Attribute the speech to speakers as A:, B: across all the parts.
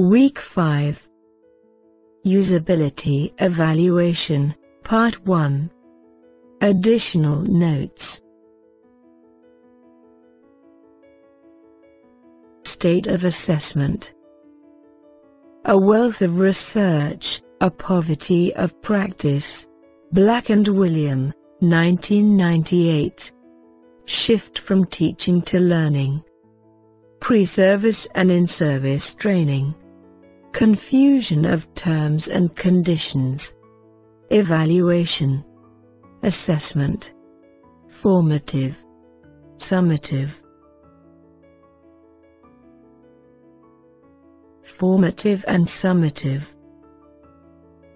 A: Week 5. Usability Evaluation, Part 1. Additional Notes. State of Assessment. A wealth of research, a poverty of practice. Black and William, 1998. Shift from teaching to learning. Pre-service and in-service training. Confusion of terms and conditions. Evaluation. Assessment. Formative. Summative. Formative and summative.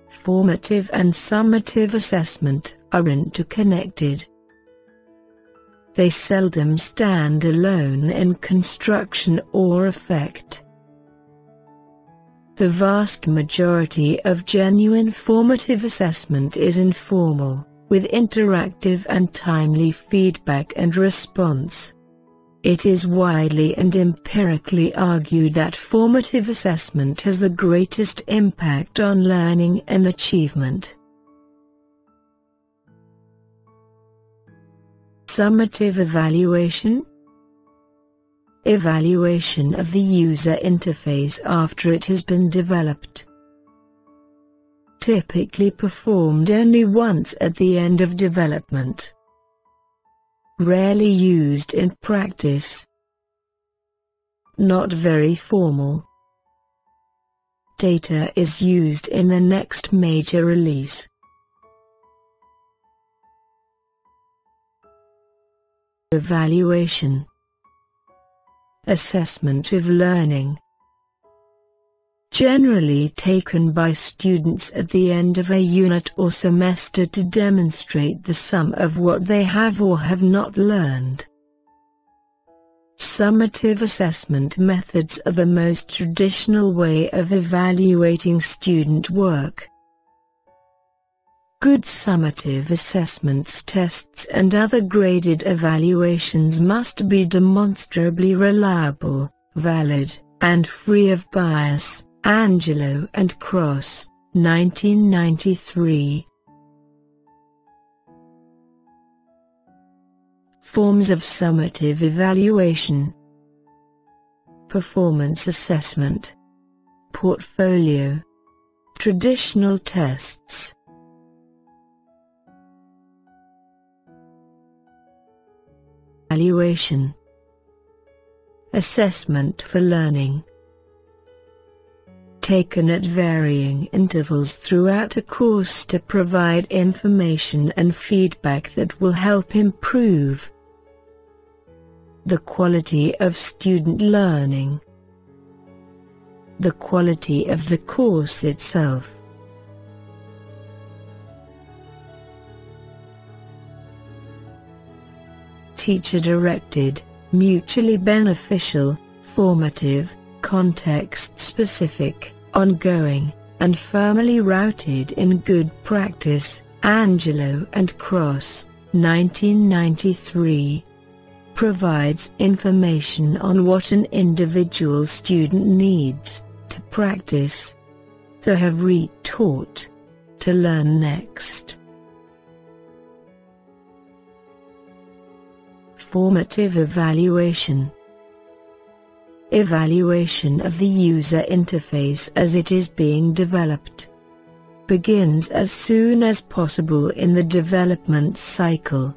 A: Formative and summative assessment are interconnected. They seldom stand alone in construction or effect. The vast majority of genuine formative assessment is informal, with interactive and timely feedback and response. It is widely and empirically argued that formative assessment has the greatest impact on learning and achievement. Summative evaluation. Evaluation of the user interface after it has been developed. Typically performed only once at the end of development. Rarely used in practice. Not very formal. Data is used in the next major release. Evaluation. Assessment of learning. Generally taken by students at the end of a unit or semester to demonstrate the sum of what they have or have not learned. Summative assessment methods are the most traditional way of evaluating student work. Good summative assessments tests and other graded evaluations must be demonstrably reliable, valid, and free of bias. Angelo and Cross, 1993. Forms of summative evaluation. Performance assessment. Portfolio. Traditional tests. Evaluation. Assessment for learning. Taken at varying intervals throughout a course to provide information and feedback that will help improve the quality of student learning, the quality of the course itself. Teacher-directed, mutually beneficial, formative, context-specific, ongoing, and firmly rooted in good practice. Angelo and Cross, 1993. Provides information on what an individual student needs to practice, to have retaught, to learn next. Formative evaluation. Evaluation of the user interface as it is being developed. Begins as soon as possible in the development cycle.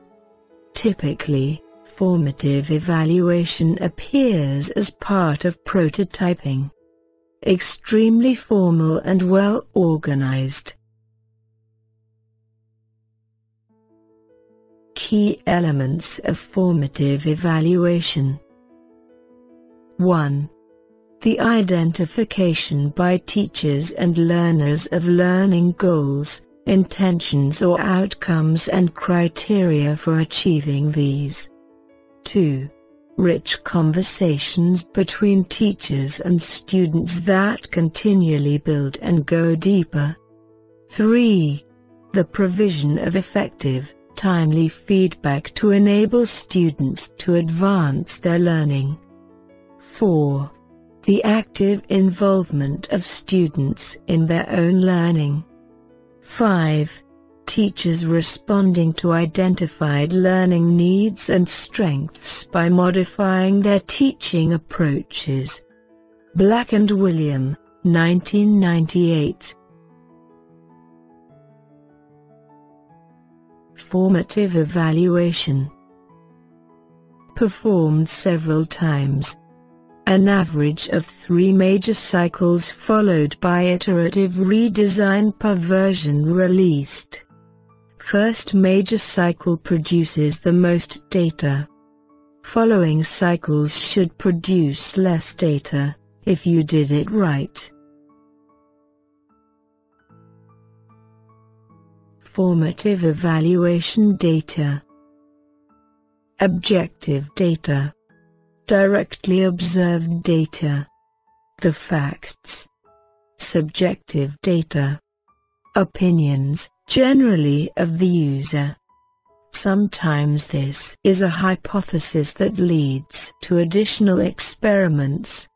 A: Typically, formative evaluation appears as part of prototyping. Extremely formal and well organized. Key elements of formative evaluation. 1. The identification by teachers and learners of learning goals, intentions or outcomes and criteria for achieving these. 2. Rich conversations between teachers and students that continually build and go deeper. 3. The provision of effective, timely feedback to enable students to advance their learning. 4. the active involvement of students in their own learning. 5. Teachers responding to identified learning needs and strengths by modifying their teaching approaches. Black and William, 1998. Formative evaluation. Performed several times. An average of 3 major cycles followed by iterative redesign per version released. First major cycle produces the most data. Following cycles should produce less data, if you did it right. Formative evaluation data. Objective data. Directly observed data. The facts. Subjective data. Opinions, generally of the user. Sometimes this is a hypothesis that leads to additional experiments.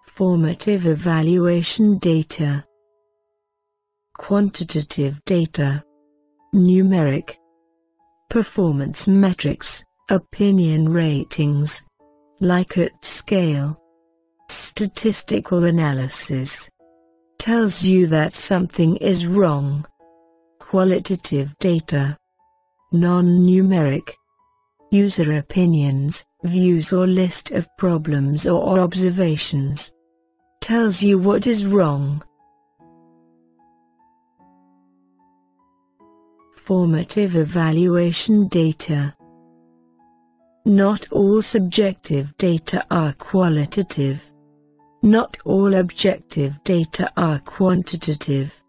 A: Formative evaluation data. Quantitative data. Numeric. Performance metrics, opinion ratings. Likert scale. Statistical analysis. Tells you that something is wrong. Qualitative data. Non-numeric. User opinions, views or list of problems or observations. Tells you what is wrong. Formative evaluation data. Not all subjective data are qualitative. Not all objective data are quantitative.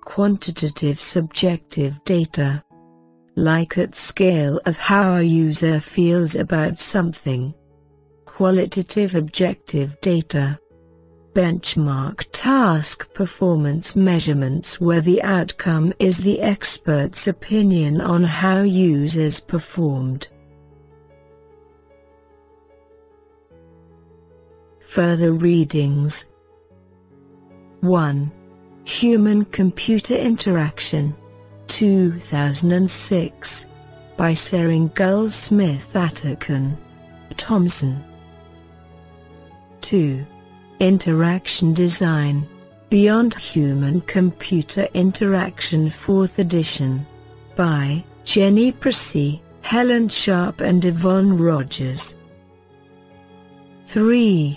A: Quantitative subjective data. Likert scale of how a user feels about something. Qualitative objective data. Benchmark task performance measurements where the outcome is the expert's opinion on how users performed. Further readings. 1. Human-Computer Interaction, 2006. By Seringal Smith Atterton, Thomson. 2. Interaction Design, Beyond Human-Computer Interaction 4th edition. By Jenny Pressey, Helen Sharp and Yvonne Rogers. 3.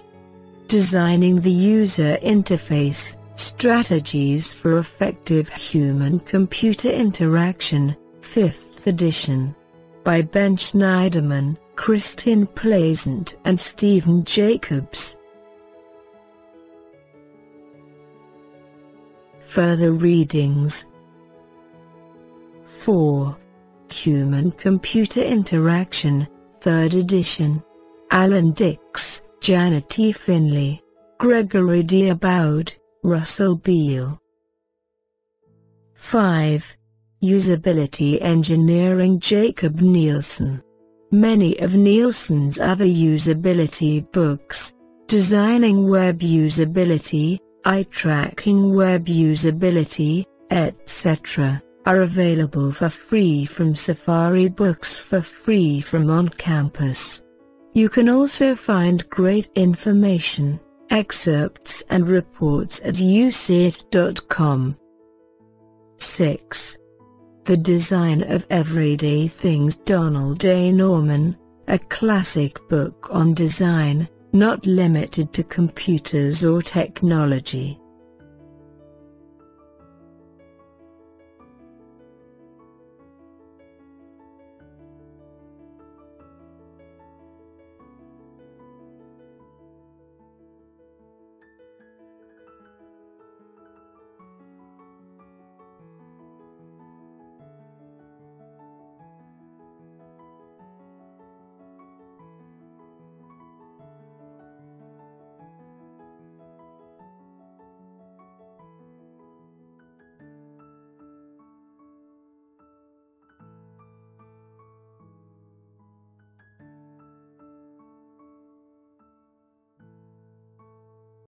A: Designing the User Interface, Strategies for Effective Human-Computer Interaction, 5th edition. By Ben Schneiderman, Christine Pleasant and Stephen Jacobs. Further readings. 4. Human-Computer Interaction, 3rd edition. Alan Dix, Janet E. Finley, Gregory D. Aboud, Russell Beal. 5. Usability Engineering Jacob Nielsen. Many of Nielsen's other usability books, Designing Web Usability, Eye-Tracking Web Usability, etc., are available for free from Safari Books for free from on campus. You can also find great information, excerpts and reports at useeit.com. 6. The Design of Everyday Things Donald A. Norman, a classic book on design, not limited to computers or technology.